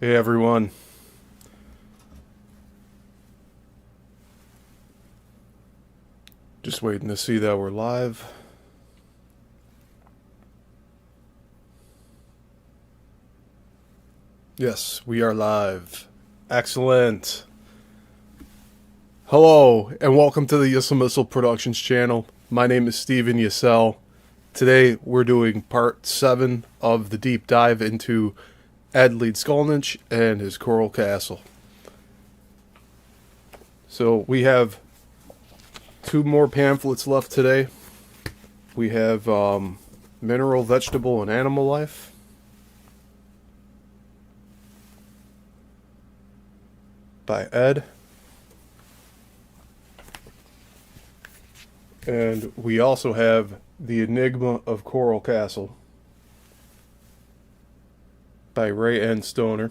Hey everyone. Just waiting to see that we're live. Yes, we are live. Excellent. Hello, and welcome to the Yissel Missile Productions channel. My name is Steven Yissel. Today we're doing part 7 of the deep dive into Ed Leedskalnin and his Coral Castle. So we have 2 more pamphlets left today. We have Mineral, Vegetable, and Animal Life. By Ed. And we also have The Enigma of Coral Castle by Ray N. Stoner.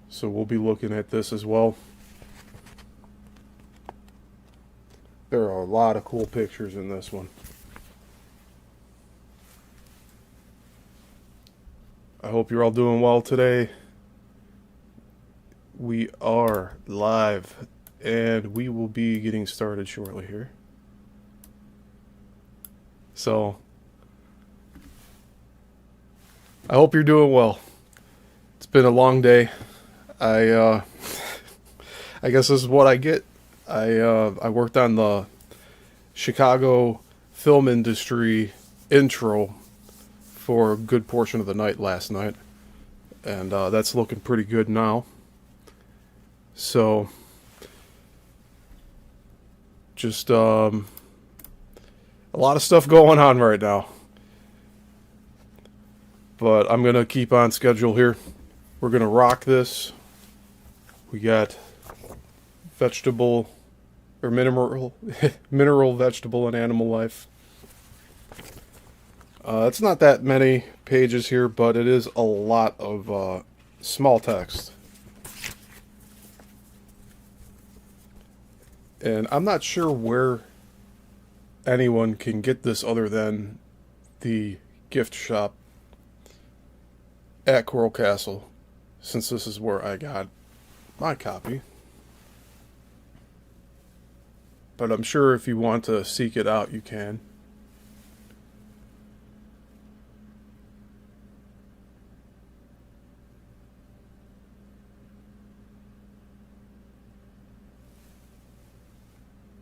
So we'll be looking at this as well. There are a lot of cool pictures in this one. I hope you're all doing well today. We are live, and we will be getting started shortly here. So, I hope you're doing well. It's been a long day. I guess this is what I get. I worked on the Chicago film industry intro for a good portion of the night last night, and that's looking pretty good now. So, just a lot of stuff going on right now. But I'm going to keep on schedule here. We're going to rock this. We got vegetable, or mineral, vegetable, and animal life. It's not that many pages here, but it is a lot of small text. And I'm not sure where anyone can get this other than the gift shop at Coral Castle, since this is where I got my copy. But I'm sure if you want to seek it out, you can.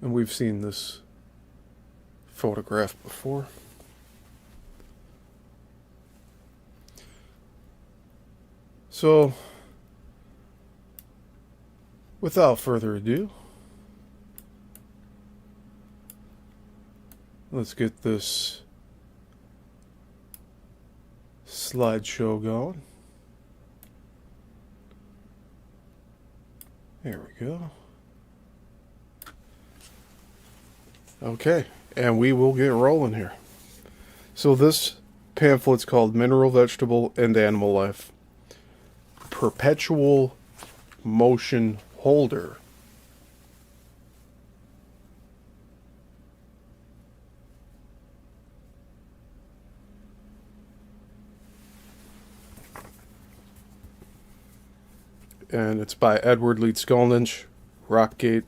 And we've seen this photograph before. So, without further ado, let's get this slideshow going. There we go. Okay, and we will get rolling here. So this pamphlet's called Mineral, Vegetable, and Animal Life. Perpetual Motion Holder. And it's by Edward Leedskalnin, Rockgate,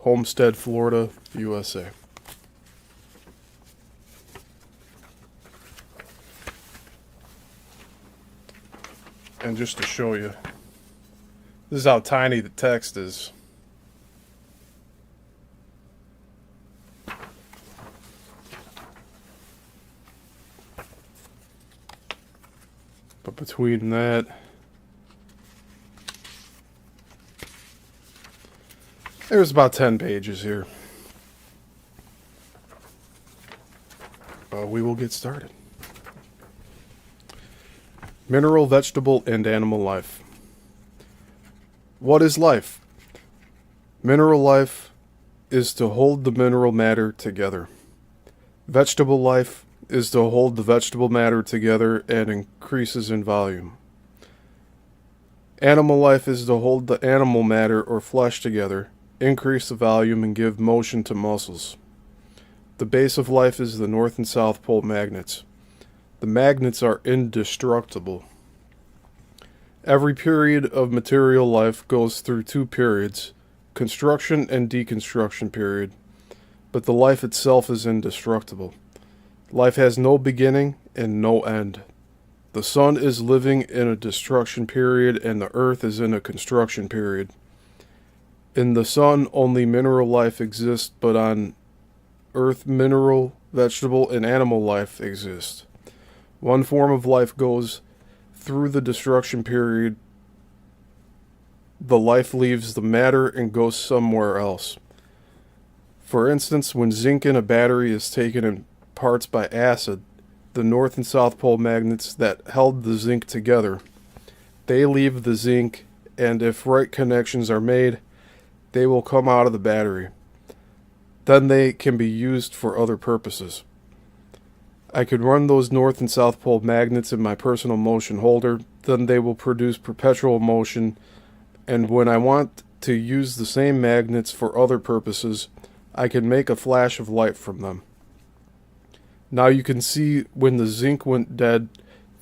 Homestead, Florida, USA. And just to show you, this is how tiny the text is. But between that, there's about 10 pages here. We will get started. Mineral, Vegetable, and Animal Life. What is life? Mineral life is to hold the mineral matter together. Vegetable life is to hold the vegetable matter together and increases in volume. Animal life is to hold the animal matter or flesh together, increase the volume, and give motion to muscles. The base of life is the North and South Pole magnets. The magnets are indestructible. Every period of material life goes through two periods, construction and deconstruction period, but the life itself is indestructible. Life has no beginning and no end. The sun is living in a destruction period and the earth is in a construction period. In the sun, only mineral life exists, but on earth, mineral, vegetable, and animal life exist. One form of life goes through the destruction period. The life leaves the matter and goes somewhere else. For instance, when zinc in a battery is taken in parts by acid, the north and south pole magnets that held the zinc together, they leave the zinc, and if right connections are made, they will come out of the battery. Then they can be used for other purposes. I could run those north and south pole magnets in my personal motion holder, then they will produce perpetual motion, and when I want to use the same magnets for other purposes, I can make a flash of light from them. Now you can see when the zinc went dead,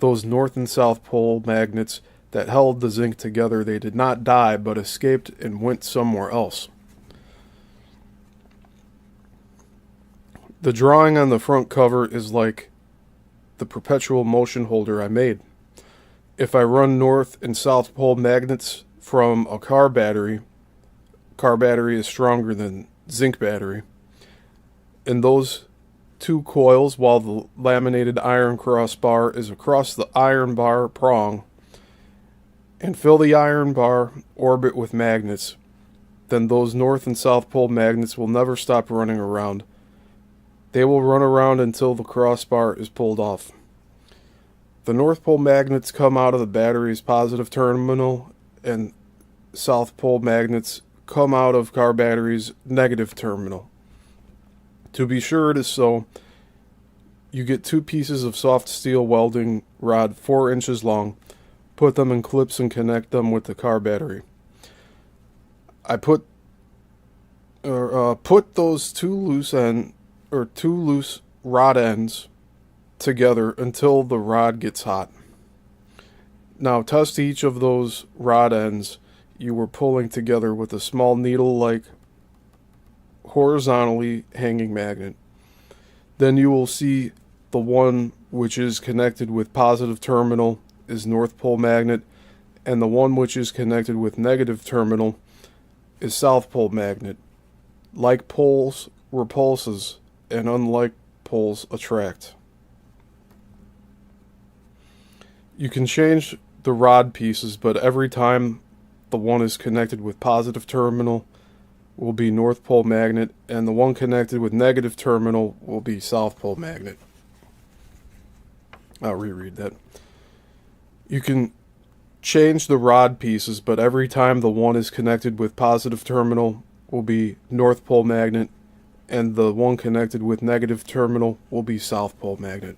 those north and south pole magnets that held the zinc together, they did not die but escaped and went somewhere else. The drawing on the front cover is like the perpetual motion holder I made. If I run north and south pole magnets from a car battery is stronger than zinc battery, and those two coils, while the laminated iron crossbar is across the iron bar prong, and fill the iron bar orbit with magnets, then those north and south pole magnets will never stop running around. They will run around until the crossbar is pulled off. The north pole magnets come out of the battery's positive terminal, and south pole magnets come out of car battery's negative terminal. To be sure it is so, you get two pieces of soft steel welding rod 4 inches long, put them in clips and connect them with the car battery. I put those two loose rod ends together until the rod gets hot. Now test each of those rod ends you were pulling together with a small needle-like horizontally hanging magnet. Then you will see the one which is connected with positive terminal is north pole magnet, and the one which is connected with negative terminal is south pole magnet. Like poles repulses, and unlike poles attract. You can change the rod pieces, but every time the one is connected with positive terminal will be north pole magnet, and the one connected with negative terminal will be south pole magnet. I'll reread that. You can change the rod pieces, but every time the one is connected with positive terminal will be north pole magnet, and the one connected with negative terminal will be south pole magnet.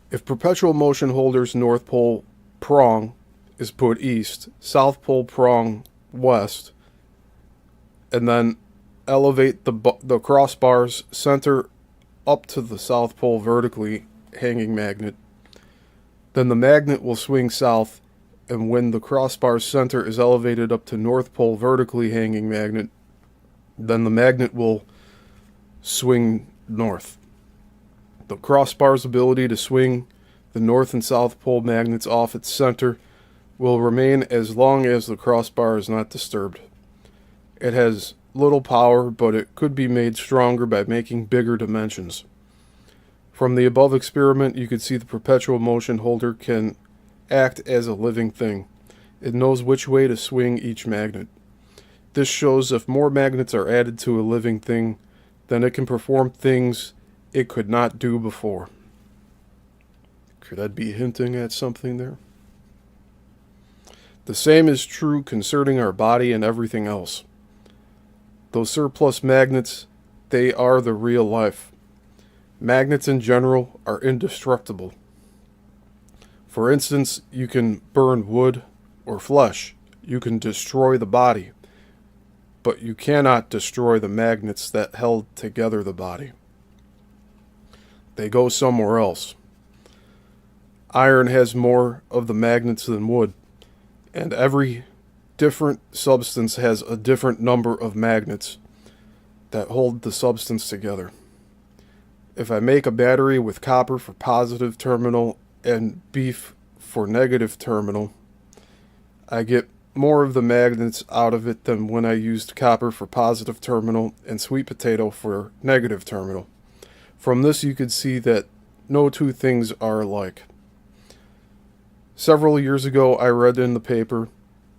If perpetual motion holder's north pole prong is put east, south pole prong west, and then elevate the crossbar's center up to the south pole vertically hanging magnet, then the magnet will swing south, and when the crossbar's center is elevated up to north pole vertically hanging magnet, then the magnet will swing north. The crossbar's ability to swing the north and south pole magnets off its center will remain as long as the crossbar is not disturbed. It has little power, but it could be made stronger by making bigger dimensions. From the above experiment, you could see the perpetual motion holder can act as a living thing. It knows which way to swing each magnet. This shows if more magnets are added to a living thing, then it can perform things it could not do before. Could that be hinting at something there? The same is true concerning our body and everything else. Those surplus magnets, they are the real life. Magnets in general are indestructible. For instance, you can burn wood or flesh. You can destroy the body. But you cannot destroy the magnets that held together the body. They go somewhere else. Iron has more of the magnets than wood, and every different substance has a different number of magnets that hold the substance together. If I make a battery with copper for positive terminal and beef for negative terminal, I get more of the magnets out of it than when I used copper for positive terminal and sweet potato for negative terminal. From this you could see that no two things are alike. Several years ago I read in the paper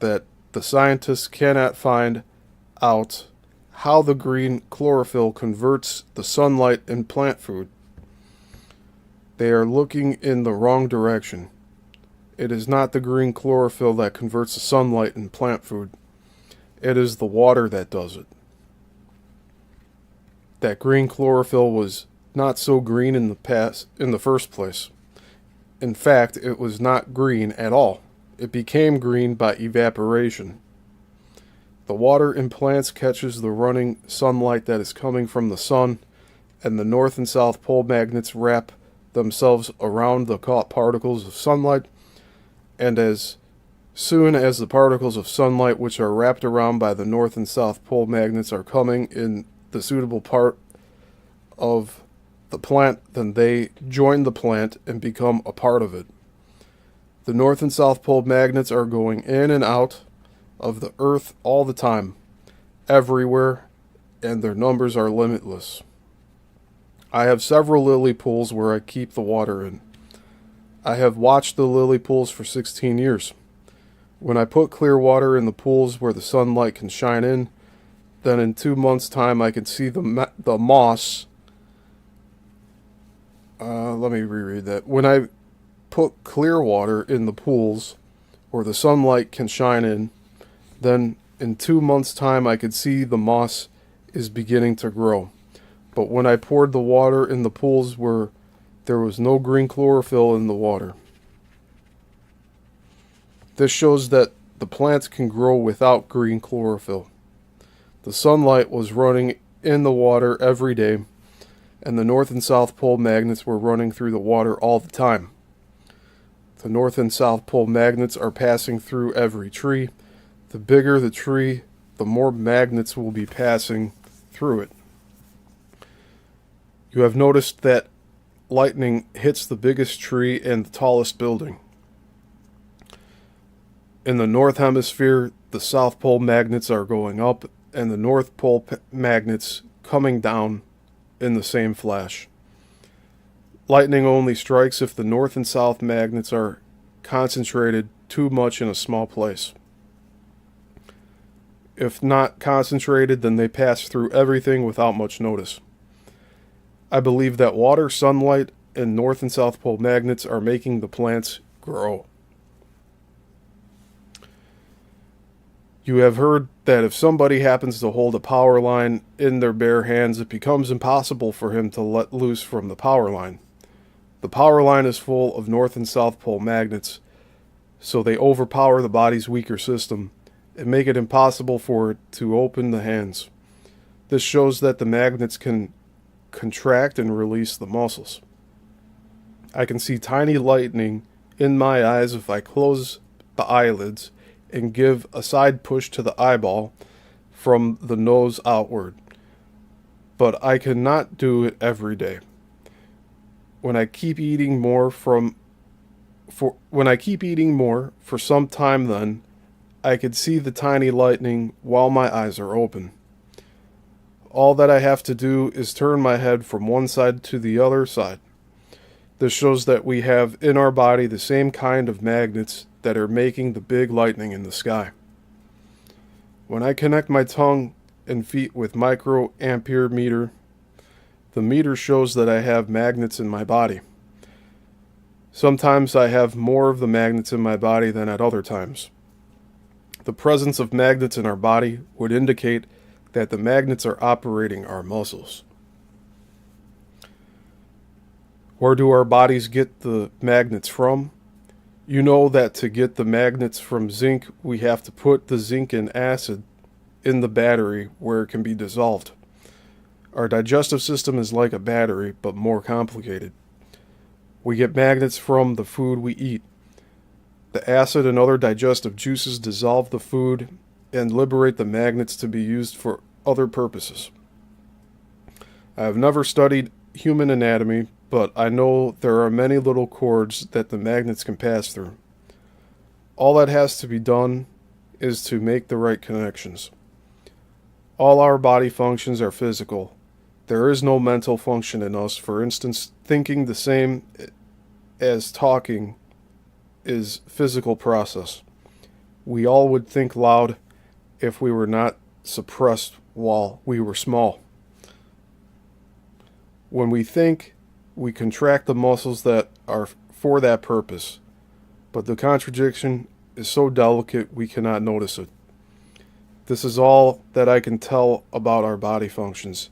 that the scientists cannot find out how the green chlorophyll converts the sunlight in plant food. They are looking in the wrong direction. It is not the green chlorophyll that converts the sunlight in plant food. It is the water that does it. That green chlorophyll was not so green in the first place. In fact, it was not green at all. It became green by evaporation. The water in plants catches the running sunlight that is coming from the sun, and the north and south pole magnets wrap themselves around the caught particles of sunlight, and as soon as the particles of sunlight which are wrapped around by the north and south pole magnets are coming in the suitable part of the plant, then they join the plant and become a part of it. The north and south pole magnets are going in and out of the earth all the time, everywhere, and their numbers are limitless. I have several lily pools where I keep the water in. I have watched the lily pools for 16 years. When I put clear water in the pools where the sunlight can shine in, then in 2 months' time I can see the moss. Let me reread that. When I put clear water in the pools where the sunlight can shine in, then in 2 months' time I could see the moss is beginning to grow. But when I poured the water in the pools where there was no green chlorophyll in the water. This shows that the plants can grow without green chlorophyll. The sunlight was running in the water every day, and the north and south pole magnets were running through the water all the time. The north and south pole magnets are passing through every tree. The bigger the tree, the more magnets will be passing through it. You have noticed that lightning hits the biggest tree and the tallest building. In the north hemisphere, the south pole magnets are going up and the north pole magnets coming down in the same flash. Lightning only strikes if the north and south magnets are concentrated too much in a small place. If not concentrated, then they pass through everything without much notice. I believe that water, sunlight, and north and south pole magnets are making the plants grow. You have heard that if somebody happens to hold a power line in their bare hands, it becomes impossible for him to let loose from the power line. The power line is full of north and south pole magnets, so they overpower the body's weaker system and make it impossible for it to open the hands. This shows that the magnets can contract and release the muscles. I can see tiny lightning in my eyes if I close the eyelids and give a side push to the eyeball from the nose outward, but I cannot do it every day. When I keep eating more for some time, then I could see the tiny lightning while my eyes are open. All that I have to do is turn my head from one side to the other side. This shows that we have in our body the same kind of magnets that are making the big lightning in the sky. When I connect my tongue and feet with microampere meter, the meter shows that I have magnets in my body. Sometimes I have more of the magnets in my body than at other times. The presence of magnets in our body would indicate that the magnets are operating our muscles. Where do our bodies get the magnets from? You know that to get the magnets from zinc, we have to put the zinc and acid in the battery where it can be dissolved. Our digestive system is like a battery, but more complicated. We get magnets from the food we eat. The acid and other digestive juices dissolve the food and liberate the magnets to be used for other purposes. I have never studied human anatomy, but I know there are many little cords that the magnets can pass through. All that has to be done is to make the right connections. All our body functions are physical. There is no mental function in us. For instance, thinking the same as talking is physical process. We all would think loud if we were not suppressed while we were small. When we think, we contract the muscles that are for that purpose, but the contradiction is so delicate we cannot notice it. This is all that I can tell about our body functions.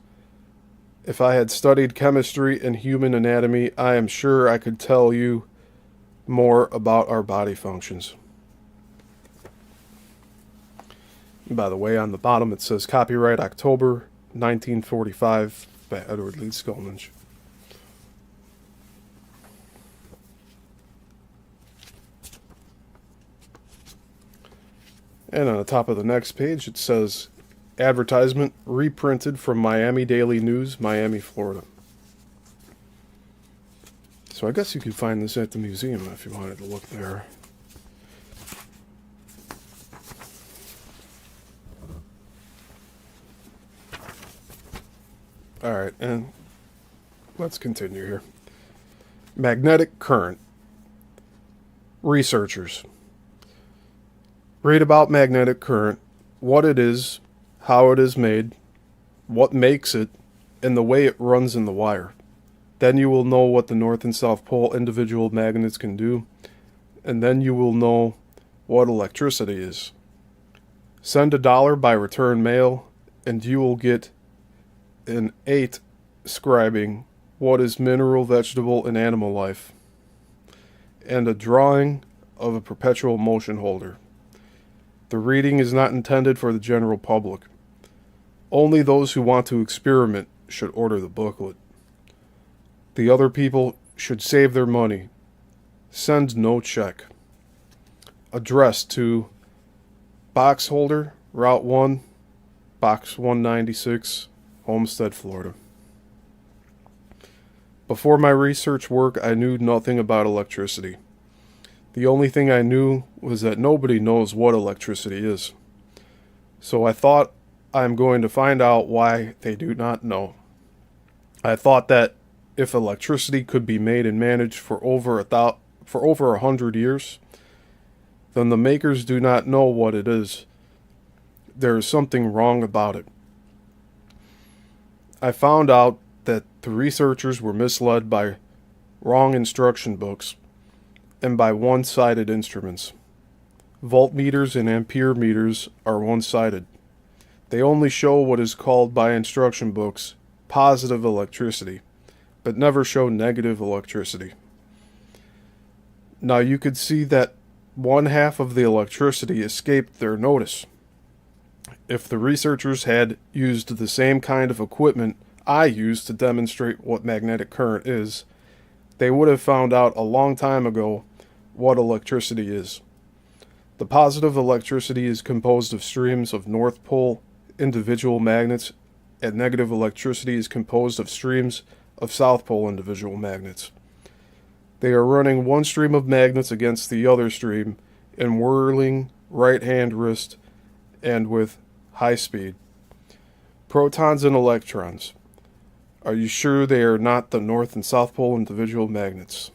If I had studied chemistry and human anatomy, I am sure I could tell you more about our body functions. And by the way, on the bottom it says copyright October 1945 by Ed Leedskalnin. And on the top of the next page it says advertisement reprinted from Miami Daily News, Miami, Florida. So I guess you could find this at the museum if you wanted to look there. Alright, and let's continue here. Magnetic current. Researchers. Read about magnetic current, what it is, how it is made, what makes it, and the way it runs in the wire. Then you will know what the North and South Pole individual magnets can do, and then you will know what electricity is. Send $1 by return mail, and you will get an 8 describing what is mineral, vegetable, and animal life, and a drawing of a perpetual motion holder. The reading is not intended for the general public. Only those who want to experiment should order the booklet. The other people should save their money. Send no check. Address to Box Holder, Route 1, Box 196, Homestead, Florida. Before my research work, I knew nothing about electricity. The only thing I knew was that nobody knows what electricity is. So I thought I'm going to find out why they do not know. I thought that if electricity could be made and managed for over 100 years, then the makers do not know what it is. There is something wrong about it. I found out that the researchers were misled by wrong instruction books and by one-sided instruments. Voltmeters and ampere meters are one-sided. They only show what is called by instruction books positive electricity, but never show negative electricity. Now you could see that one half of the electricity escaped their notice. If the researchers had used the same kind of equipment I used to demonstrate what magnetic current is, they would have found out a long time ago what electricity is. The positive electricity is composed of streams of North Pole individual magnets, and negative electricity is composed of streams of South Pole individual magnets. They are running one stream of magnets against the other stream in whirling right-hand wrist and with high speed. Protons and electrons. Are you sure they are not the North and South Pole individual magnets?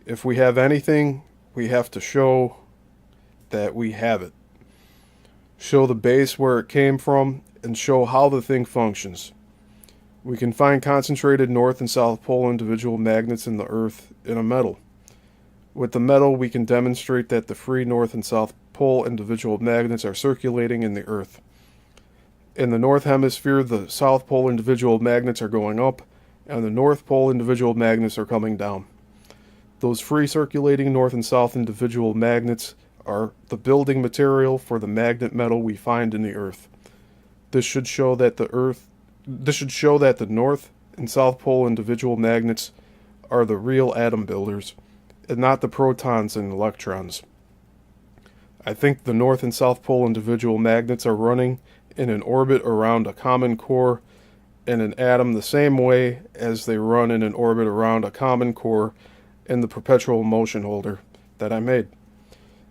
If we have anything, we have to show that we have it. Show the base where it came from and show how the thing functions. We can find concentrated North and South Pole individual magnets in the Earth in a metal. With the metal, we can demonstrate that the free North and South Pole individual magnets are circulating in the Earth. In the North Hemisphere, the South Pole individual magnets are going up, and the North Pole individual magnets are coming down. Those free circulating North and South individual magnets are the building material for the magnet metal we find in the Earth. This should show that the North and South Pole individual magnets are the real atom builders, and not the protons and electrons. I think the North and South Pole individual magnets are running in an orbit around a common core in an atom the same way as they run in an orbit around a common core in the perpetual motion holder that I made.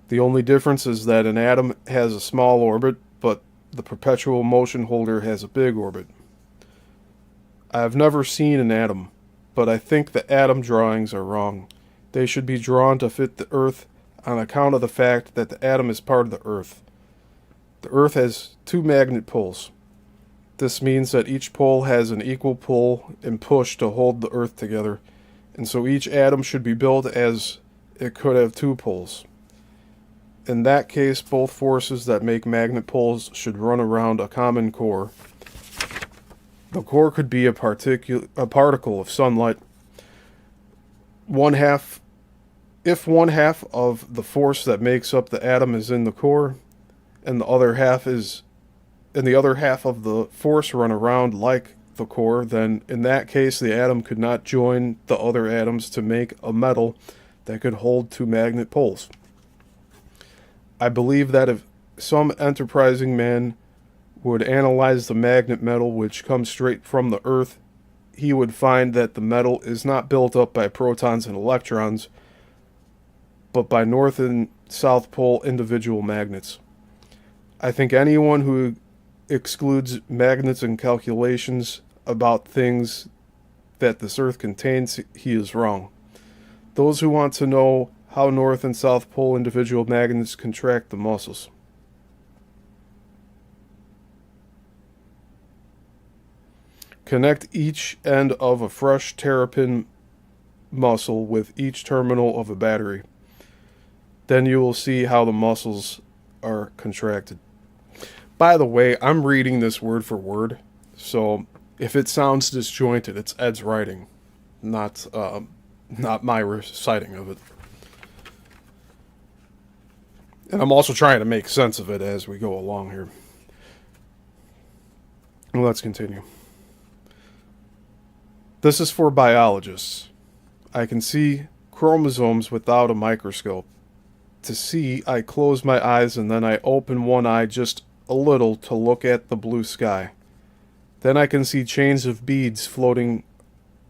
The only difference is that an atom has a small orbit, but the perpetual motion holder has a big orbit. I have never seen an atom, but I think the atom drawings are wrong. They should be drawn to fit the Earth on account of the fact that the atom is part of the Earth. The Earth has 2 magnet poles. This means that each pole has an equal pull and push to hold the Earth together, and so each atom should be built as it could have 2 poles. In that case, both forces that make magnet poles should run around a common core. The core could be a particle of sunlight. If one half of the force that makes up the atom is in the core, and the other half of the force run around like the core, then in that case the atom could not join the other atoms to make a metal that could hold 2 magnet poles. I believe that if some enterprising man would analyze the magnet metal which comes straight from the Earth, he would find that the metal is not built up by protons and electrons, but by North and South Pole individual magnets. I think anyone who excludes magnets and calculations about things that this Earth contains, he is wrong. Those who want to know how North and South Pole individual magnets contract the muscles. Connect each end of a fresh terrapin muscle with each terminal of a battery. Then you will see how the muscles are contracted. By the way, I'm reading this word for word, so if it sounds disjointed, it's Ed's writing, not my reciting of it. And I'm also trying to make sense of it as we go along here. Let's continue. This is for biologists. I can see chromosomes without a microscope. To see, I close my eyes and then I open one eye just a little to look at the blue sky. Then I can see chains of beads floating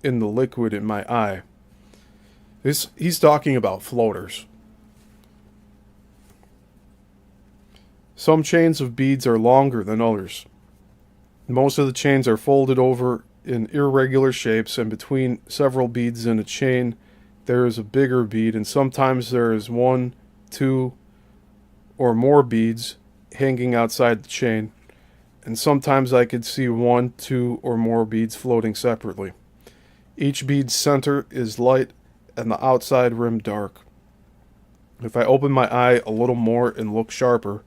in the liquid in my eye. He's talking about floaters. Some chains of beads are longer than others. Most of the chains are folded over in irregular shapes, and between several beads in a chain there is a bigger bead, and sometimes there is 1, 2, or more beads hanging outside the chain, and sometimes I could see 1, 2, or more beads floating separately. Each bead's center is light and the outside rim dark. If I open my eye a little more and look sharper,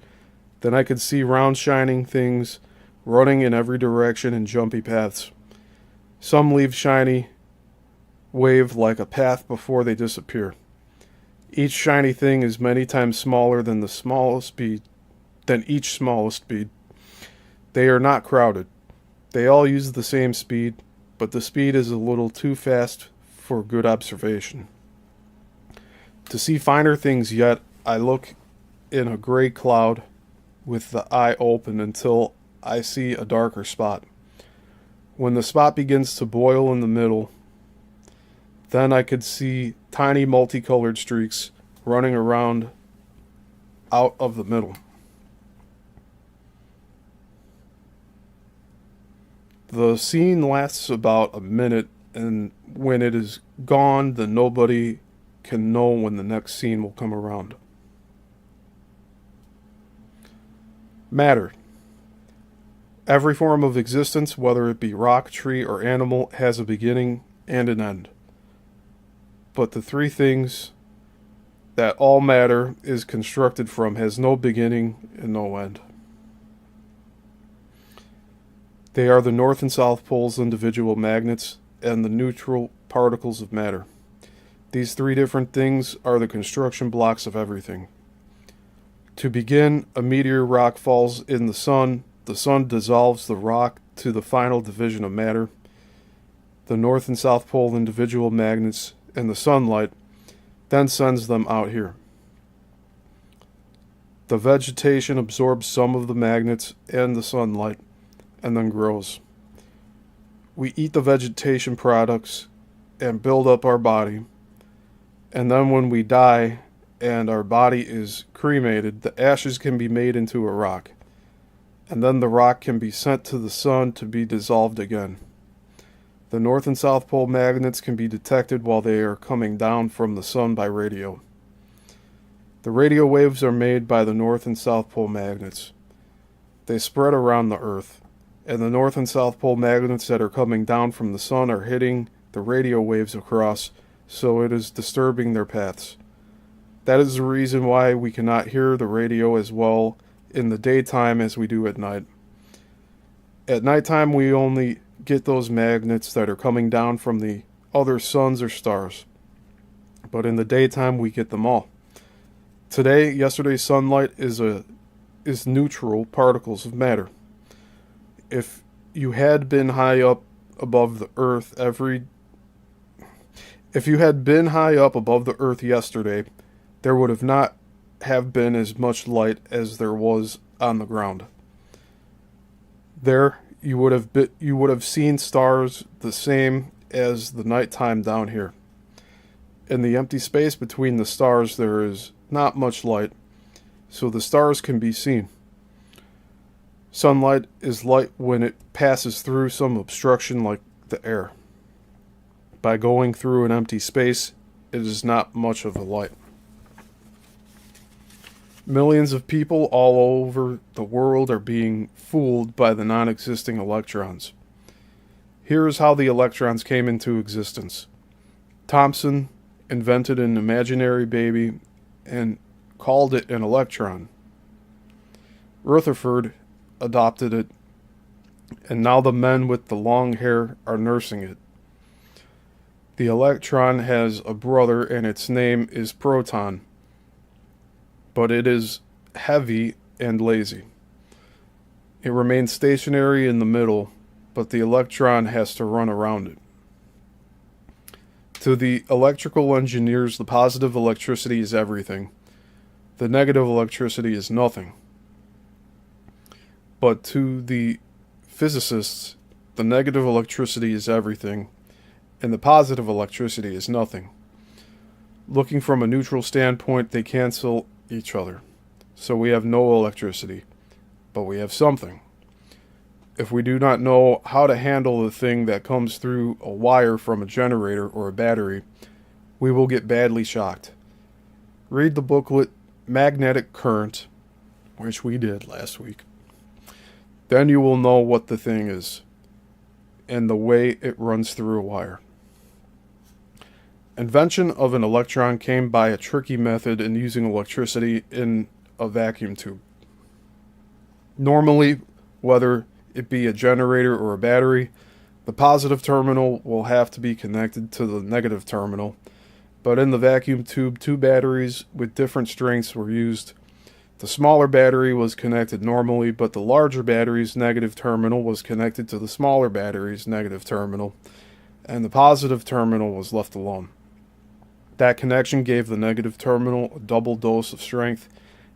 then I could see round shining things running in every direction in jumpy paths. Some leave shiny wave like a path before they disappear. Each shiny thing is many times smaller than each smallest bead. They are not crowded. They all use the same speed, but the speed is a little too fast for good observation. To see finer things yet, I look in a gray cloud with the eye open until I see a darker spot. When the spot begins to boil in the middle, then I could see tiny multicolored streaks running around out of the middle. The scene lasts about a minute, and when it is gone, then nobody can know when the next scene will come around. Matter. Every form of existence, whether it be rock, tree, or animal, has a beginning and an end. But the three things that all matter is constructed from has no beginning and no end. They are the North and South Poles individual magnets and the neutral particles of matter. These three different things are the construction blocks of everything. To begin, a meteor rock falls in the sun dissolves the rock to the final division of matter. the North and South Pole individual magnets in the sunlight, then sends them out here. The vegetation absorbs some of the magnets and the sunlight and then grows. We eat the vegetation products and build up our body, and then when we die and our body is cremated, the ashes can be made into a rock, and then the rock can be sent to the sun to be dissolved again. The North and South Pole magnets can be detected while they are coming down from the sun by radio. The radio waves are made by the North and South Pole magnets. They spread around the Earth, and the North and South Pole magnets that are coming down from the sun are hitting the radio waves across, so it is disturbing their paths. That is the reason why we cannot hear the radio as well in the daytime as we do at night. At nighttime, we only get those magnets that are coming down from the other suns or stars, but in the daytime we get them all. Yesterday's sunlight is neutral particles of matter. If you had been high up above the earth yesterday, there would not have been as much light as there was on the ground. There you would have seen stars the same as the nighttime down here. In the empty space between the stars there is not much light, so the stars can be seen. Sunlight is light when it passes through some obstruction like the air. By going through an empty space, it is not much of a light. Millions of people all over the world are being fooled by the non-existing electrons. Here is how the electrons came into existence. Thomson invented an imaginary baby and called it an electron. Rutherford adopted it, and now the men with the long hair are nursing it. The electron has a brother, and its name is proton, but it is heavy and lazy. It remains stationary in the middle, but the electron has to run around it. To the electrical engineers, the positive electricity is everything. The negative electricity is nothing. But to the physicists, the negative electricity is everything, and the positive electricity is nothing. Looking from a neutral standpoint, they cancel each other. So we have no electricity, but we have something. If we do not know how to handle the thing that comes through a wire from a generator or a battery, we will get badly shocked. Read the booklet Magnetic Current, which we did last week. Then you will know what the thing is and the way it runs through a wire. Invention of an electron came by a tricky method in using electricity in a vacuum tube. Normally, whether it be a generator or a battery, the positive terminal will have to be connected to the negative terminal, but in the vacuum tube, two batteries with different strengths were used. The smaller battery was connected normally, but the larger battery's negative terminal was connected to the smaller battery's negative terminal, and the positive terminal was left alone. That connection gave the negative terminal a double dose of strength,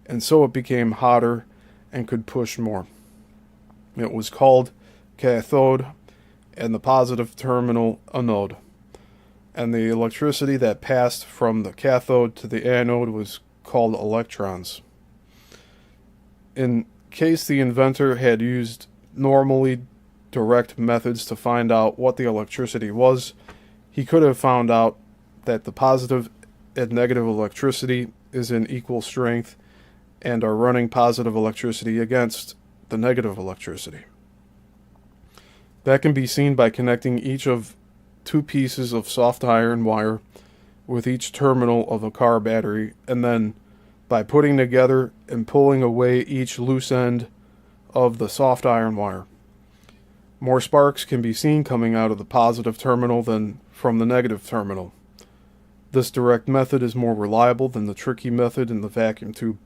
and so it became hotter and could push more. It was called cathode, and the positive terminal anode. And the electricity that passed from the cathode to the anode was called electrons. In case the inventor had used normally direct methods to find out what the electricity was, he could have found out that the positive and negative electricity is in equal strength and are running positive electricity against the negative electricity. That can be seen by connecting each of two pieces of soft iron wire with each terminal of a car battery, and then by putting together and pulling away each loose end of the soft iron wire. More sparks can be seen coming out of the positive terminal than from the negative terminal. This direct method is more reliable than the tricky method in the vacuum tube.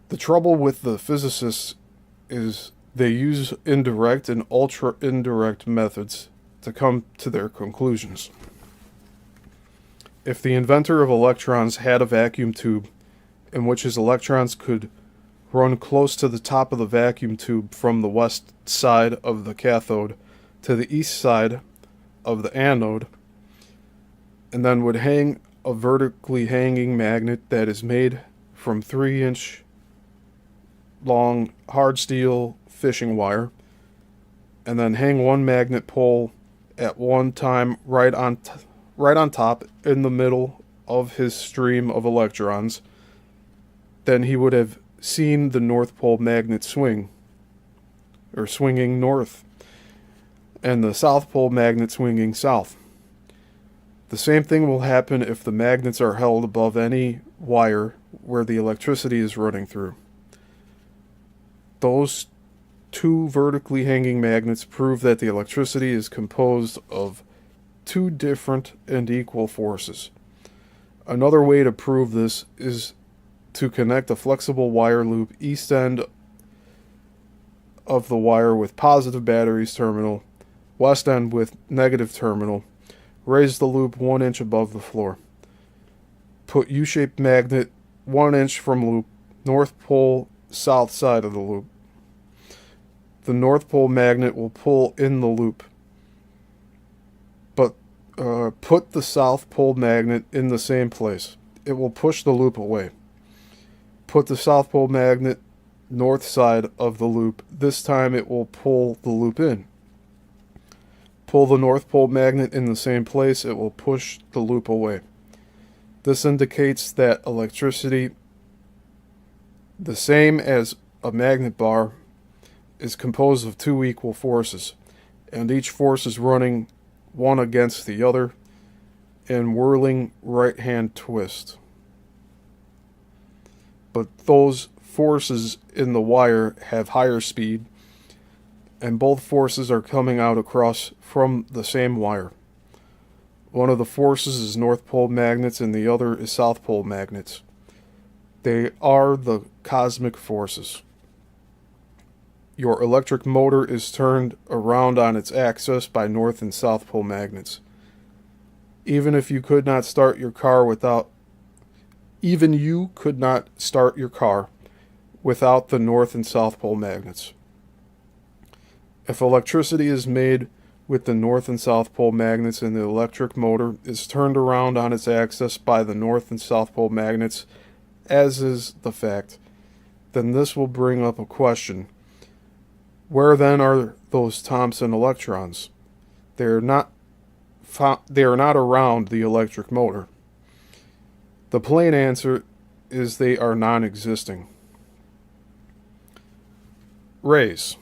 The trouble with the physicists is They use indirect and ultra-indirect methods to come to their conclusions. If the inventor of electrons had a vacuum tube in which his electrons could run close to the top of the vacuum tube from the west side of the cathode to the east side of the anode, and then would hang a vertically hanging magnet that is made from 3-inch long hard steel fishing wire, and then hang one magnet pole at one time right on top in the middle of his stream of electrons, then he would have seen the North Pole magnet swinging north, and the South Pole magnet swinging south. The same thing will happen if the magnets are held above any wire where the electricity is running through. Those two vertically hanging magnets prove that the electricity is composed of two different and equal forces. Another way to prove this is to connect a flexible wire loop east end of the wire with positive batteries terminal, west end with negative terminal. Raise the loop 1 inch above the floor. Put U-shaped magnet 1 inch from loop, North Pole, south side of the loop. The North Pole magnet will pull in the loop, but put the South Pole magnet in the same place. It will push the loop away. Put the South Pole magnet north side of the loop. This time it will pull the loop in. Pull the North Pole magnet in the same place. It will push the loop away. This indicates that electricity, the same as a magnet bar, is composed of two equal forces, and each force is running one against the other in whirling right-hand twist. But those forces in the wire have higher speed, and both forces are coming out across from the same wire. One of the forces is North Pole magnets and the other is South Pole magnets. They are the cosmic forces. Your electric motor is turned around on its axis by North and South Pole magnets. Even you could not start your car without the North and South Pole magnets. If electricity is made with the North and South Pole magnets and the electric motor is turned around on its axis by the North and South Pole magnets, as is the fact, then this will bring up a question. Where then are those Thomson electrons? They are not around the electric motor. The plain answer is they are non-existing. Rays.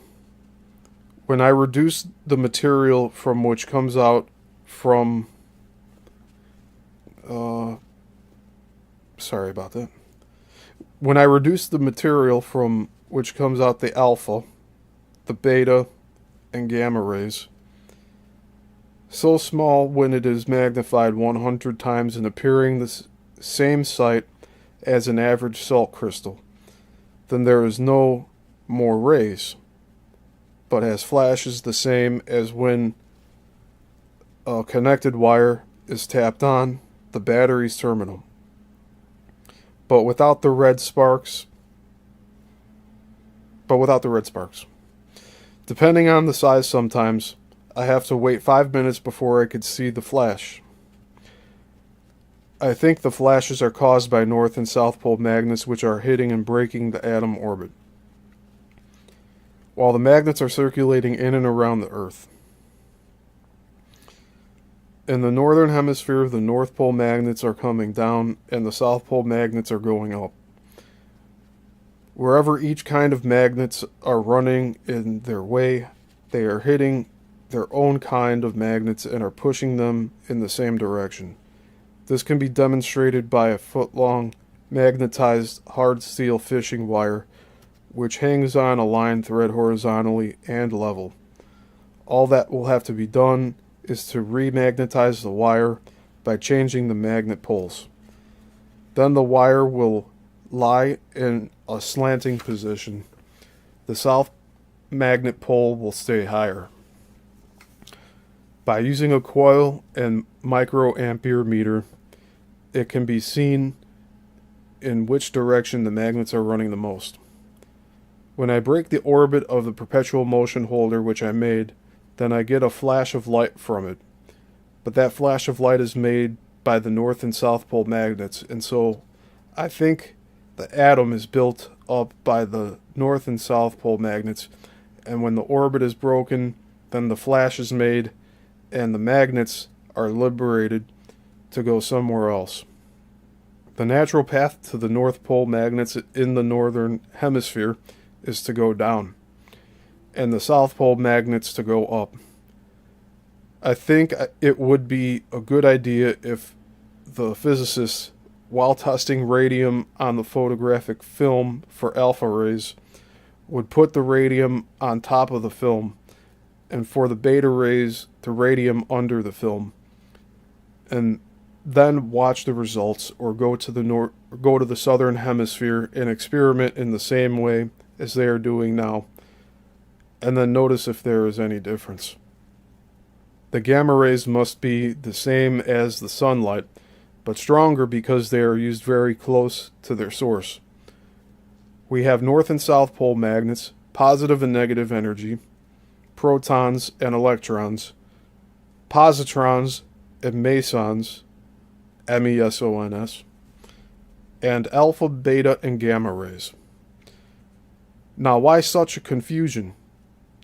When I reduce the material from which comes out from When I reduce the material from which comes out the alpha, the beta, and gamma rays, so small when it is magnified 100 times and appearing the same site as an average salt crystal, then there is no more rays, but has flashes the same as when a connected wire is tapped on the battery's terminal, but without the red sparks. Depending on the size, sometimes I have to wait 5 minutes before I could see the flash. I think the flashes are caused by North and South Pole magnets which are hitting and breaking the atom orbit, while the magnets are circulating in and around the Earth. In the northern hemisphere, the North Pole magnets are coming down and the South Pole magnets are going up. Wherever each kind of magnets are running in their way, they are hitting their own kind of magnets and are pushing them in the same direction. This can be demonstrated by a foot-long magnetized hard steel fishing wire which hangs on a line thread horizontally and level. All that will have to be done is to remagnetize the wire by changing the magnet poles. Then the wire will lie in a slanting position. The South magnet pole will stay higher. By using a coil and microampere meter, it can be seen in which direction the magnets are running the most. When I break the orbit of the perpetual motion holder which I made, then I get a flash of light from it. But that flash of light is made by the north and south pole magnets, and so I think the atom is built up by the north and south pole magnets, and when the orbit is broken, then the flash is made, and the magnets are liberated to go somewhere else. The natural path to the North Pole magnets in the northern hemisphere is to go down, and the South Pole magnets to go up. I think it would be a good idea if the physicists, while testing radium on the photographic film for alpha rays, would put the radium on top of the film, and for the beta rays, the radium under the film, and then watch the results, or go to the southern hemisphere and experiment in the same way as they are doing now, and then notice if there is any difference. The gamma rays must be the same as the sunlight, but stronger because they are used very close to their source. We have north and south pole magnets, positive and negative energy, protons and electrons, positrons and mesons, MESONS, and alpha, beta, and gamma rays. Now, why such a confusion?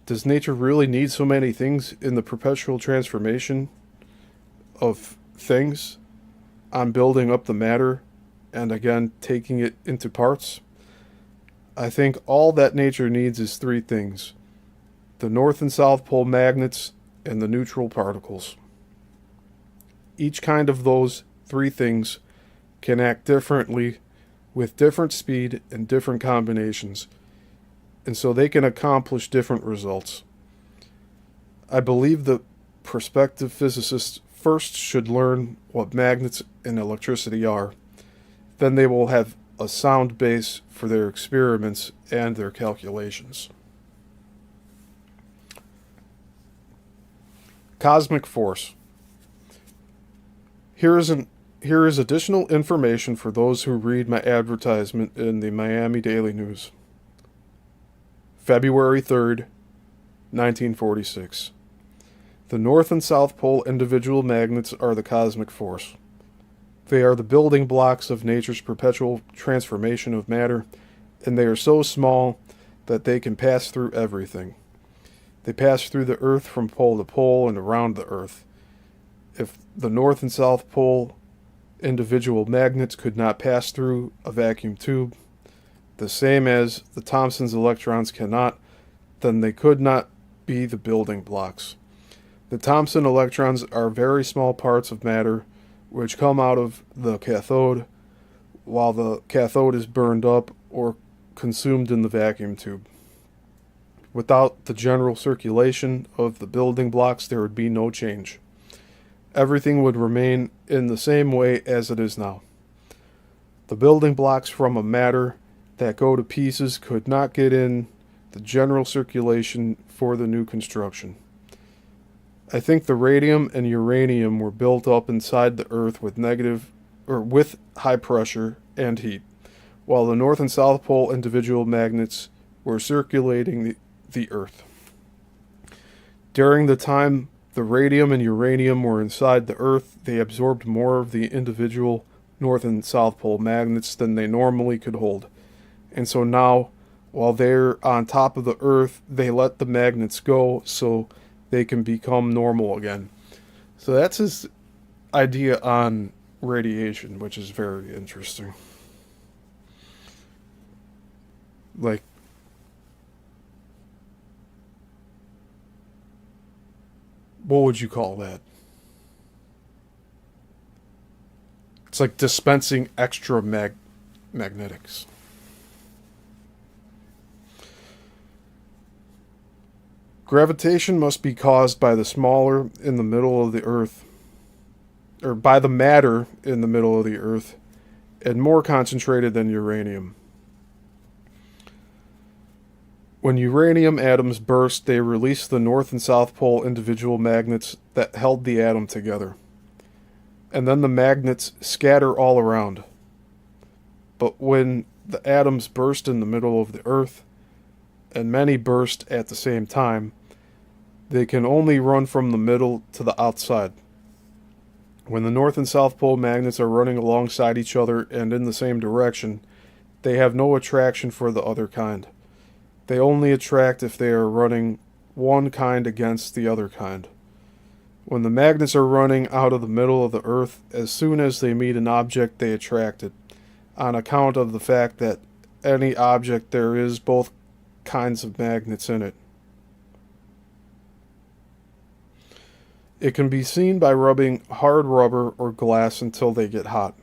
Does nature really need so many things in the perpetual transformation of things on building up the matter and again taking it into parts? I think all that nature needs is three things: the north and south pole magnets and the neutral particles. Each kind of those three things can act differently with different speed and different combinations, and so they can accomplish different results. I believe the prospective physicists first should learn what magnets and electricity are. Then they will have a sound base for their experiments and their calculations. Cosmic force. Here is additional information for those who read my advertisement in the Miami Daily News. February 3rd, 1946. The North and South Pole individual magnets are the cosmic force. They are the building blocks of nature's perpetual transformation of matter, and they are so small that they can pass through everything. They pass through the Earth from pole to pole and around the Earth. If the North and South Pole individual magnets could not pass through a vacuum tube, the same as the Thomson's electrons cannot, then they could not be the building blocks. The Thomson electrons are very small parts of matter which come out of the cathode while the cathode is burned up or consumed in the vacuum tube. Without the general circulation of the building blocks, there would be no change. Everything would remain in the same way as it is now. The building blocks from a matter that go to pieces could not get in the general circulation for the new construction. I think the radium and uranium were built up inside the Earth with high pressure and heat, while the North and South Pole individual magnets were circulating the Earth. During the time the radium and uranium were inside the Earth, they absorbed more of the individual North and South Pole magnets than they normally could hold. And so now, while they're on top of the Earth, they let the magnets go so they can become normal again. So that's his idea on radiation, which is very interesting. Like, what would you call that? It's like dispensing extra magnetics. Gravitation must be caused by the smaller in the middle of the Earth, or by the matter in the middle of the Earth, and more concentrated than uranium. When uranium atoms burst, they release the north and south pole individual magnets that held the atom together. And then the magnets scatter all around. But when the atoms burst in the middle of the Earth, and many burst at the same time, they can only run from the middle to the outside. When the north and south pole magnets are running alongside each other and in the same direction, they have no attraction for the other kind. They only attract if they are running one kind against the other kind. When the magnets are running out of the middle of the Earth, as soon as they meet an object, they attract it, on account of the fact that any object there is both kinds of magnets in it. It can be seen by rubbing hard rubber or glass until they get hot.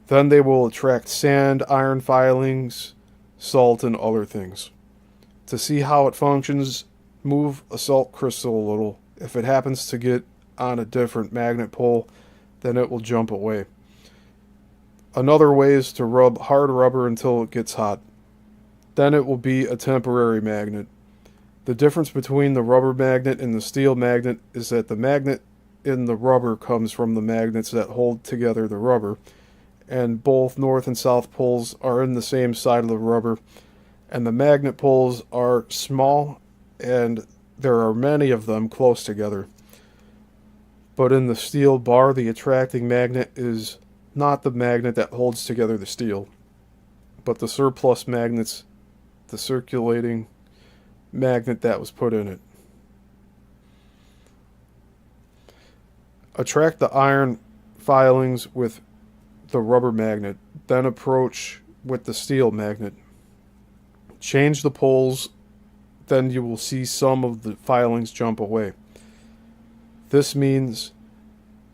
Then they will attract sand, iron filings, salt, and other things. To see how it functions, move a salt crystal a little. If it happens to get on a different magnet pole, then it will jump away. Another way is to rub hard rubber until it gets hot. Then it will be a temporary magnet. The difference between the rubber magnet and the steel magnet is that the magnet in the rubber comes from the magnets that hold together the rubber, and both north and south poles are in the same side of the rubber, and the magnet poles are small, and there are many of them close together. But in the steel bar, the attracting magnet is not the magnet that holds together the steel, but the surplus magnets, the circulating magnet that was put in it. Attract the iron filings with the rubber magnet, then approach with the steel magnet. Change the poles, then you will see some of the filings jump away. This means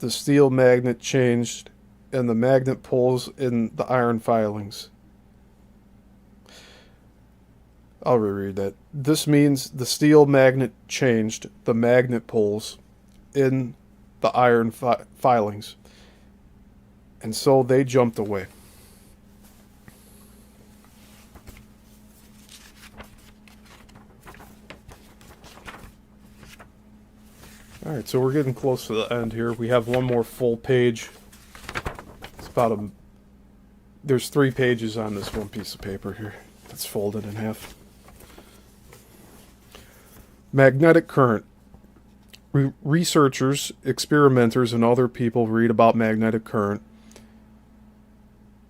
the steel magnet changed and the magnet poles in the iron filings. I'll reread that. This means the steel magnet changed the magnet poles in the iron filings, and so they jumped away. Alright, so we're getting close to the end here. We have one more full page. It's about there's 3 pages on this one piece of paper here. It's folded in half. Magnetic current. Researchers, experimenters, and other people read about magnetic current.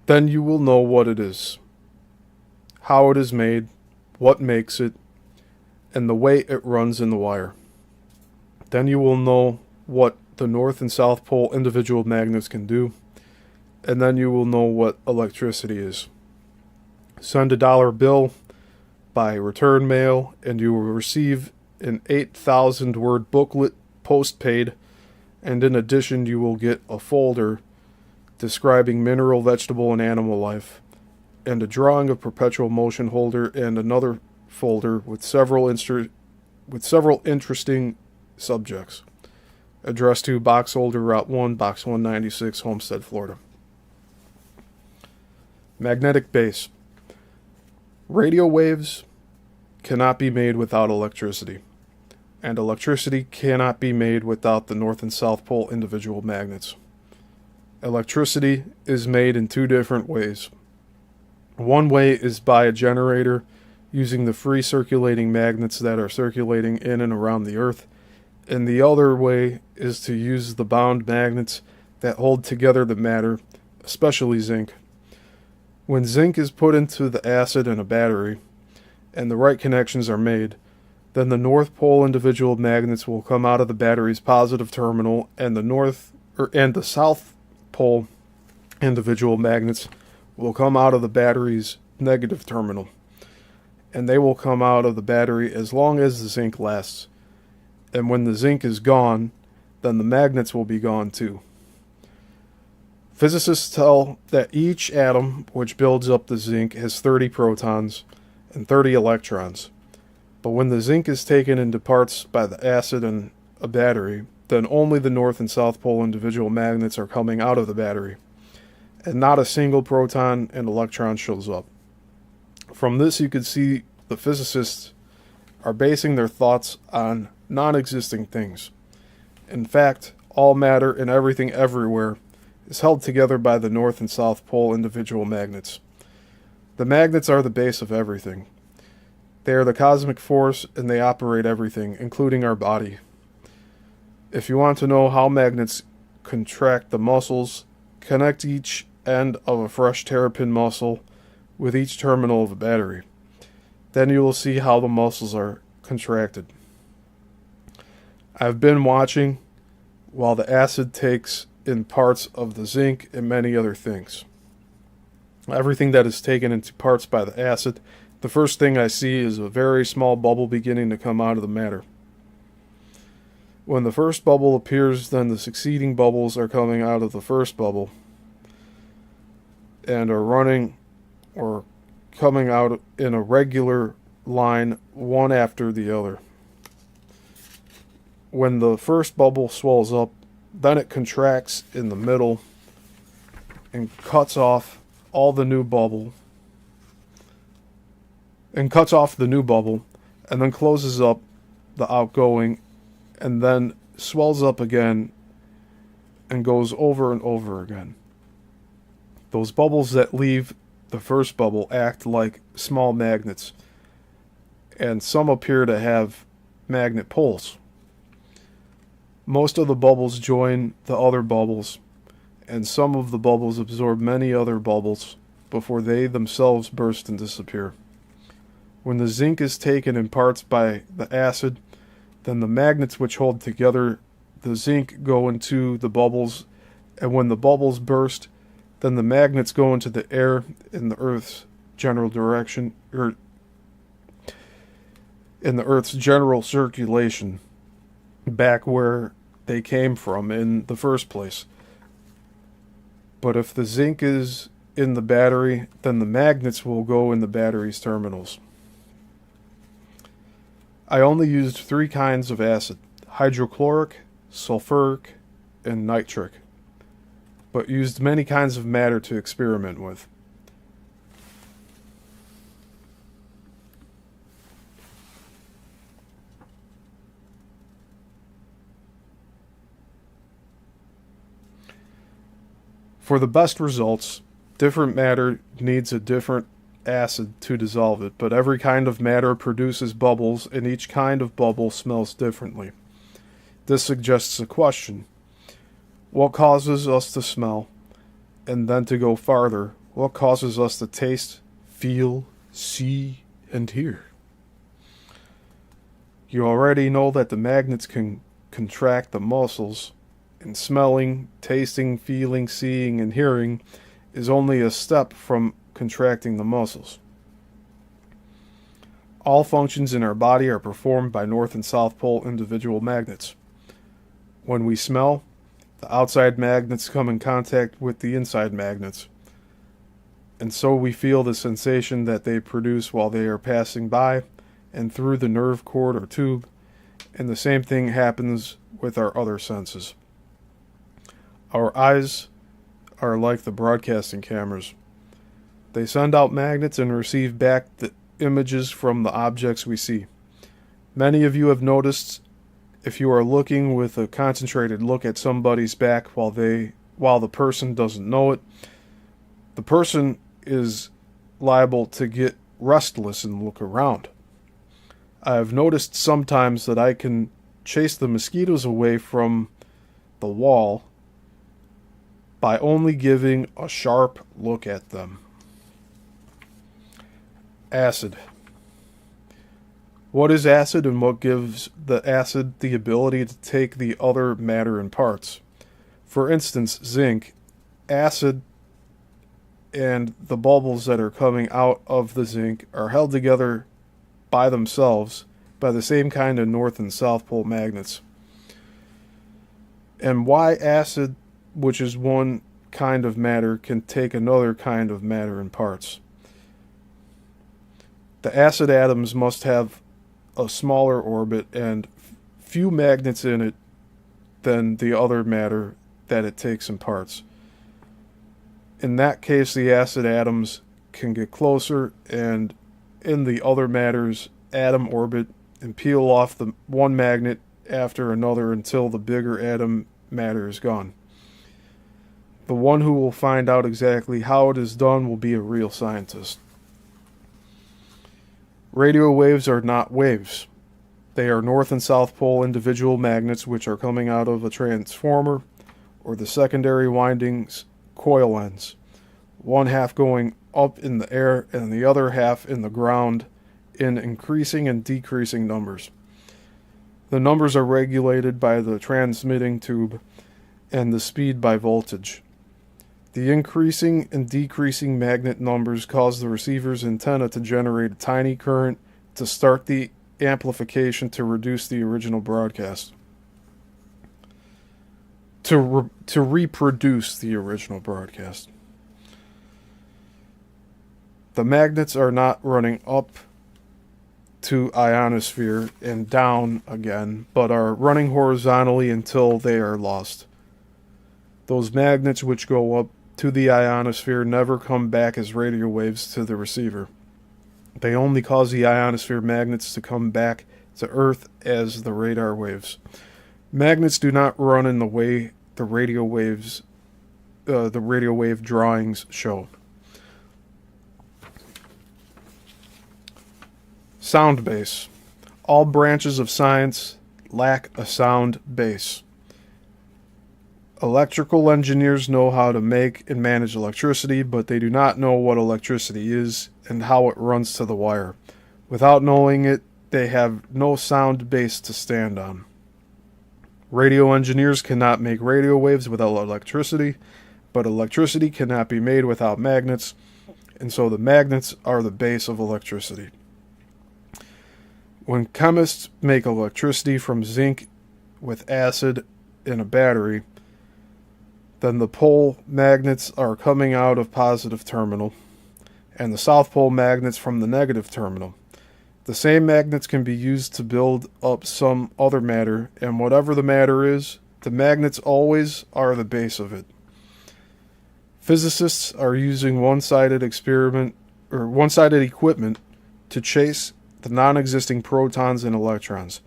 Then you will know what it is, how it is made, what makes it, and the way it runs in the wire. Then you will know what the north and south pole individual magnets can do, and then you will know what electricity is. Send a $1 bill by return mail, and you will receive an 8,000-word booklet postpaid, and in addition you will get a folder describing mineral, vegetable, and animal life, and a drawing of perpetual motion holder, and another folder with several interesting subjects. Addressed to Box Holder Route 1, Box 196, Homestead, Florida. Magnetic base. Radio waves cannot be made without electricity, and electricity cannot be made without the north and south pole individual magnets. Electricity is made in 2 different ways. One way is by a generator using the free circulating magnets that are circulating in and around the Earth, and the other way is to use the bound magnets that hold together the matter, especially zinc. When zinc is put into the acid in a battery, and the right connections are made, then the north pole individual magnets will come out of the battery's positive terminal, and the south pole individual magnets will come out of the battery's negative terminal, and they will come out of the battery as long as the zinc lasts. And when the zinc is gone, then the magnets will be gone too. Physicists tell that each atom which builds up the zinc has 30 protons and 30 electrons. But when the zinc is taken into parts by the acid in a battery, then only the north and south pole individual magnets are coming out of the battery, and not a single proton and electron shows up. From this you can see the physicists are basing their thoughts on non-existing things. In fact, all matter and everything everywhere is held together by the North and South Pole individual magnets. The magnets are the base of everything. They are the cosmic force and they operate everything, including our body. If you want to know how magnets contract the muscles, connect each end of a fresh terrapin muscle with each terminal of a battery. Then you will see how the muscles are contracted. I've been watching while the acid takes in parts of the zinc and many other things. Everything that is taken into parts by the acid, the first thing I see is a very small bubble beginning to come out of the matter. When the first bubble appears, then the succeeding bubbles are coming out of the first bubble and are running or coming out in a regular line, one after the other. When the first bubble swells up, then it contracts in the middle and cuts off the new bubble, and then closes up the outgoing, and then swells up again and goes over and over again. Those bubbles that leave the first bubble act like small magnets, and some appear to have magnet poles. Most of the bubbles join the other bubbles, and some of the bubbles absorb many other bubbles before they themselves burst and disappear. When the zinc is taken in parts by the acid, then the magnets which hold together the zinc go into the bubbles, and when the bubbles burst, then the magnets go into the air in the Earth's general direction, or in the Earth's general circulation, back where they came from in the first place. But if the zinc is in the battery, then the magnets will go in the battery's terminals. I only used 3 kinds of acid: hydrochloric, sulfuric, and nitric, but used many kinds of matter to experiment with. For the best results, different matter needs a different acid to dissolve it, but every kind of matter produces bubbles, and each kind of bubble smells differently. This suggests a question. What causes us to smell? And then to go farther, what causes us to taste, feel, see, and hear? You already know that the magnets can contract the muscles, and smelling, tasting, feeling, seeing, and hearing is only a step from contracting the muscles. All functions in our body are performed by North and South Pole individual magnets. When we smell, the outside magnets come in contact with the inside magnets, and so we feel the sensation that they produce while they are passing by and through the nerve cord or tube, and the same thing happens with our other senses. Our eyes are like the broadcasting cameras. They send out magnets and receive back the images from the objects we see. Many of you have noticed, if you are looking with a concentrated look at somebody's back while the person doesn't know it, the person is liable to get restless and look around. I have noticed sometimes that I can chase the mosquitoes away from the wall by only giving a sharp look at them. Acid. What is acid, and what gives the acid the ability to take the other matter in parts? For instance, zinc, acid, and the bubbles that are coming out of the zinc are held together by themselves by the same kind of North and South Pole magnets. And why acid, which is one kind of matter, can take another kind of matter in parts? The acid atoms must have a smaller orbit and few magnets in it than the other matter that it takes in parts. In that case, the acid atoms can get closer and in the other matter's atom orbit and peel off the one magnet after another until the bigger atom matter is gone. The one who will find out exactly how it is done will be a real scientist. Radio waves are not waves. They are north and south pole individual magnets which are coming out of a transformer or the secondary windings coil ends, one half going up in the air and the other half in the ground in increasing and decreasing numbers. The numbers are regulated by the transmitting tube and the speed by voltage. The increasing and decreasing magnet numbers cause the receiver's antenna to generate a tiny current to start the amplification to reduce the original broadcast. To reproduce the original broadcast. The magnets are not running up to ionosphere and down again, but are running horizontally until they are lost. Those magnets which go up to the ionosphere never come back as radio waves to the receiver. They only cause the ionosphere magnets to come back to Earth as the radar waves. Magnets do not run in the way the radio wave drawings show. Sound base. All branches of science lack a sound base. Electrical engineers know how to make and manage electricity, but they do not know what electricity is and how it runs to the wire. Without knowing it, they have no sound base to stand on. Radio engineers cannot make radio waves without electricity, but electricity cannot be made without magnets, and so the magnets are the base of electricity. When chemists make electricity from zinc with acid in a battery, then the pole magnets are coming out of positive terminal, and the south pole magnets from the negative terminal. The same magnets can be used to build up some other matter, and whatever the matter is, the magnets always are the base of it. Physicists are using one-sided equipment to chase the non-existing protons and electrons,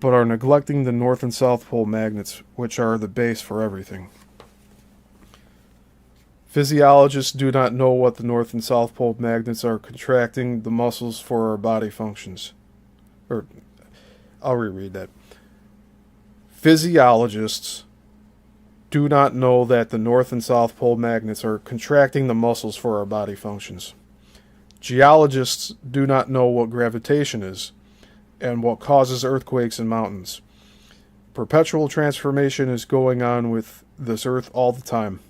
but are neglecting the north and south pole magnets, which are the base for everything. Physiologists do not know what the north and south pole magnets are contracting the muscles for our body functions. I'll reread that. Physiologists do not know that the north and south pole magnets are contracting the muscles for our body functions. Geologists do not know what gravitation is and what causes earthquakes in mountains. Perpetual transformation is going on with this earth all the time.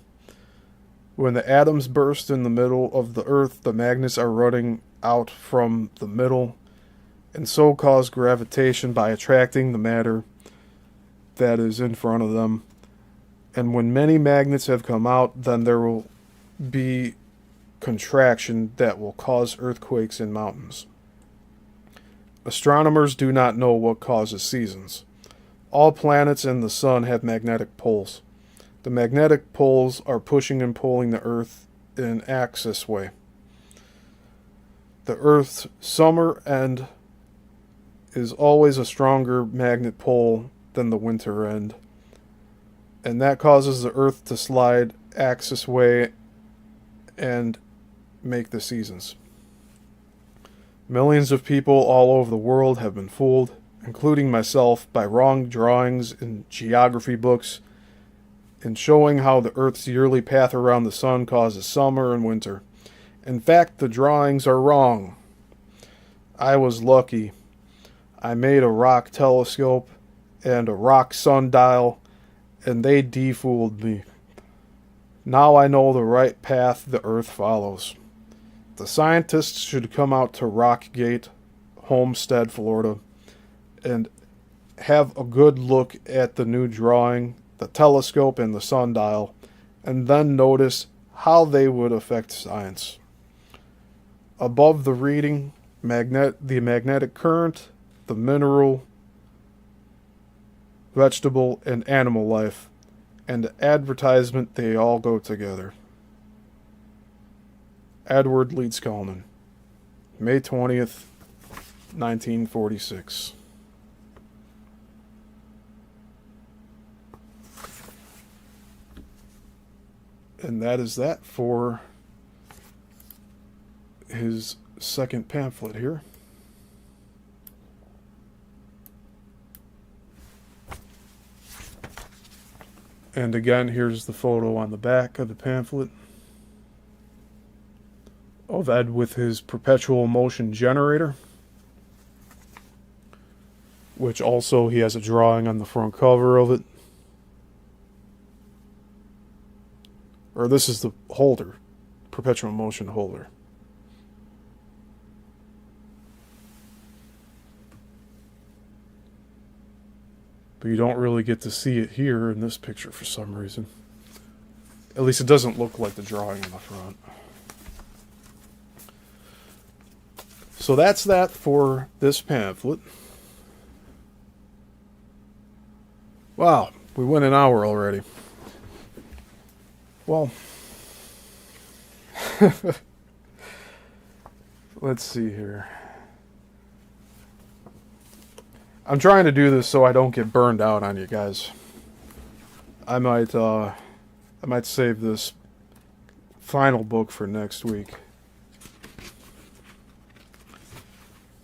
When the atoms burst in the middle of the earth, the magnets are running out from the middle and so cause gravitation by attracting the matter that is in front of them. And when many magnets have come out, then there will be contraction that will cause earthquakes in mountains. Astronomers do not know what causes seasons. All planets and the sun have magnetic poles. The magnetic poles are pushing and pulling the Earth in an axis way. The Earth's summer end is always a stronger magnet pole than the winter end, and that causes the Earth to slide axis way and make the seasons. Millions of people all over the world have been fooled, including myself, by wrong drawings in geography books and showing how the Earth's yearly path around the sun causes summer and winter. In fact, the drawings are wrong. I was lucky. I made a rock telescope and a rock sundial, and they defooled me. Now I know the right path the Earth follows. The scientists should come out to Rockgate, Homestead, Florida, and have a good look at the new drawing, the telescope, and the sundial, and then notice how they would affect science. Above the reading, the magnetic current, the mineral, vegetable, and animal life, and the advertisement, they all go together. Ed Leedskalnin. May 20th, 1946. And that is that for his second pamphlet here. And again, here's the photo on the back of the pamphlet of Ed with his perpetual motion generator, which also he has a drawing on the front cover of it. Or this is the holder, perpetual motion holder. But you don't really get to see it here in this picture for some reason. At least it doesn't look like the drawing on the front. So that's that for this pamphlet. Wow, we went an hour already. Well, let's see here. I'm trying to do this so I don't get burned out on you guys. I might save this final book for next week.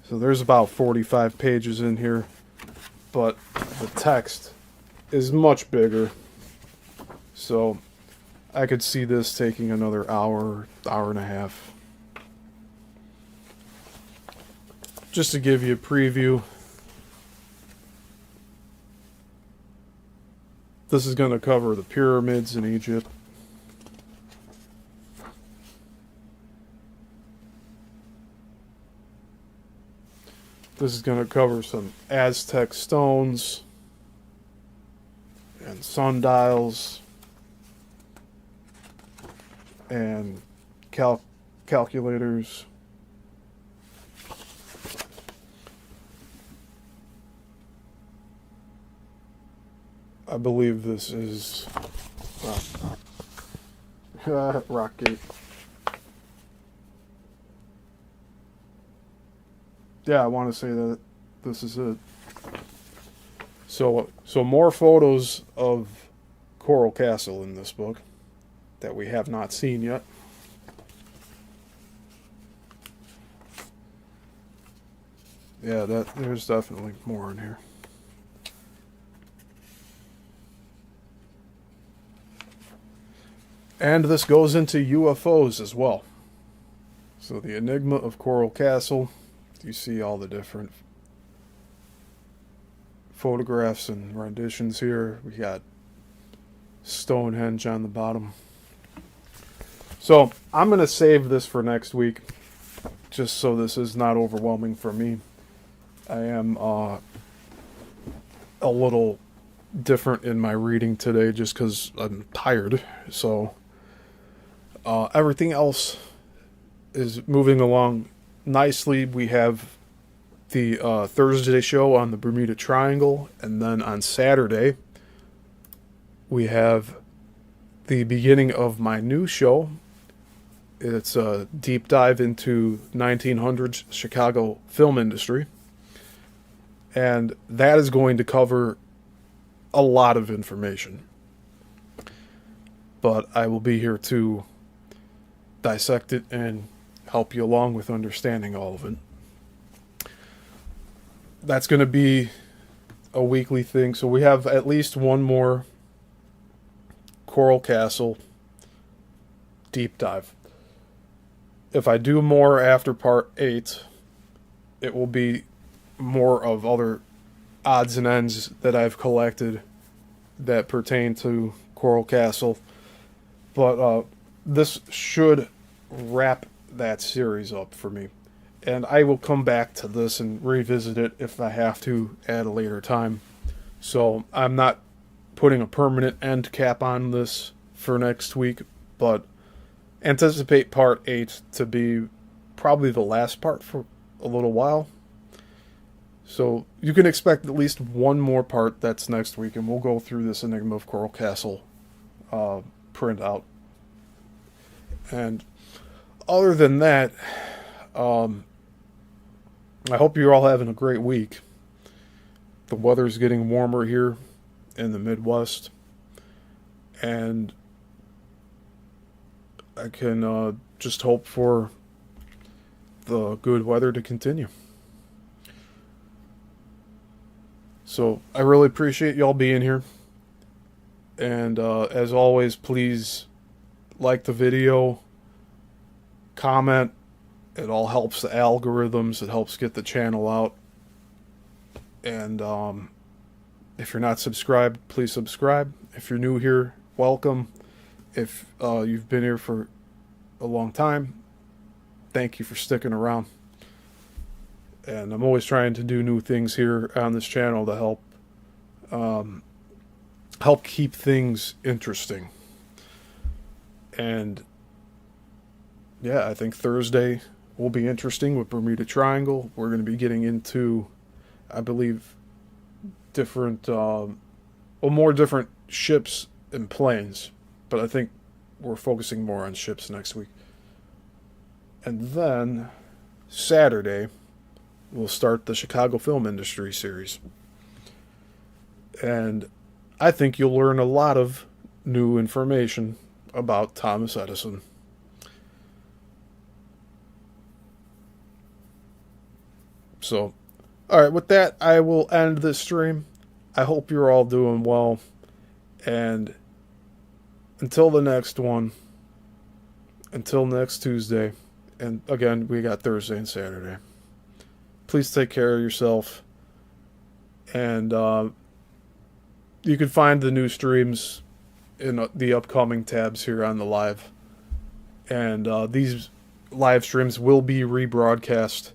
So there's about 45 pages in here, but the text is much bigger. So I could see this taking another hour, hour and a half. Just to give you a preview, this is going to cover the pyramids in Egypt. This is going to cover some Aztec stones and sundials and calculators. I believe this is Rockgate. Yeah, I want to say that this is it. So more photos of Coral Castle in this book that we have not seen yet. Yeah, there's definitely more in here. And this goes into UFOs as well. So the Enigma of Coral Castle. You see all the different photographs and renditions here. We got Stonehenge on the bottom. So I'm going to save this for next week, just so this is not overwhelming for me. I am a little different in my reading today just because I'm tired. So everything else is moving along nicely. We have the Thursday show on the Bermuda Triangle, and then on Saturday we have the beginning of my new show. It's a deep dive into 1900s Chicago film industry, and that is going to cover a lot of information, but I will be here to dissect it and help you along with understanding all of it. That's going to be a weekly thing. So we have at least one more Coral Castle deep dive. If I do more after part 8, it will be more of other odds and ends that I've collected that pertain to Coral Castle. But this should wrap that series up for me, and I will come back to this and revisit it if I have to at a later time. So I'm not putting a permanent end cap on this for next week, but anticipate part 8 to be probably the last part for a little while. So you can expect at least one more part that's next week, and we'll go through this Enigma of Coral Castle printout. And other than that, I hope you're all having a great week. The weather's getting warmer here in the Midwest, and I can just hope for the good weather to continue. So I really appreciate y'all being here. And as always, please like the video, comment. It all helps the algorithms. It helps get the channel out. And if you're not subscribed, please subscribe. If you're new here, welcome. If you've been here for a long time, thank you for sticking around. And I'm always trying to do new things here on this channel to help keep things interesting. And yeah, I think Thursday will be interesting with Bermuda Triangle. We're going to be getting into, I believe, more different ships and planes. But I think we're focusing more on ships next week. And then Saturday, we'll start the Chicago Film Industry series. And I think you'll learn a lot of new information about Thomas Edison. So, alright, with that, I will end this stream. I hope you're all doing well. And until the next one, until next Tuesday, and again, we got Thursday and Saturday. Please take care of yourself. And you can find the new streams in the upcoming tabs here on the live. And these live streams will be rebroadcast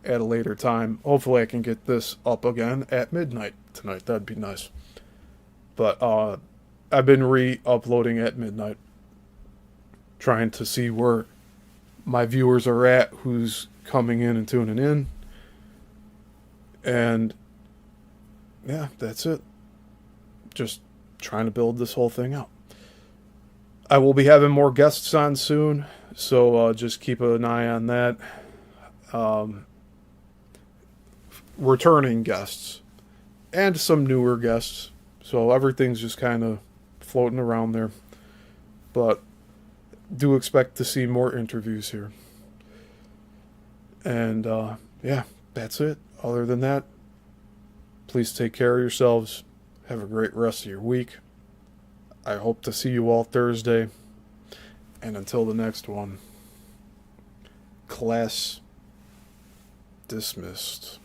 at a later time. Hopefully I can get this up again at midnight tonight. That'd be nice. But I've been re-uploading at midnight, trying to see where my viewers are at, who's coming in and tuning in. And yeah, that's it. Just trying to build this whole thing out. I will be having more guests on soon, so just keep an eye on that. Returning guests and some newer guests, so everything's just kind of floating around there. But do expect to see more interviews here. And yeah, that's it. Other than that, please take care of yourselves. Have a great rest of your week. I hope to see you all Thursday. And until the next one, class dismissed.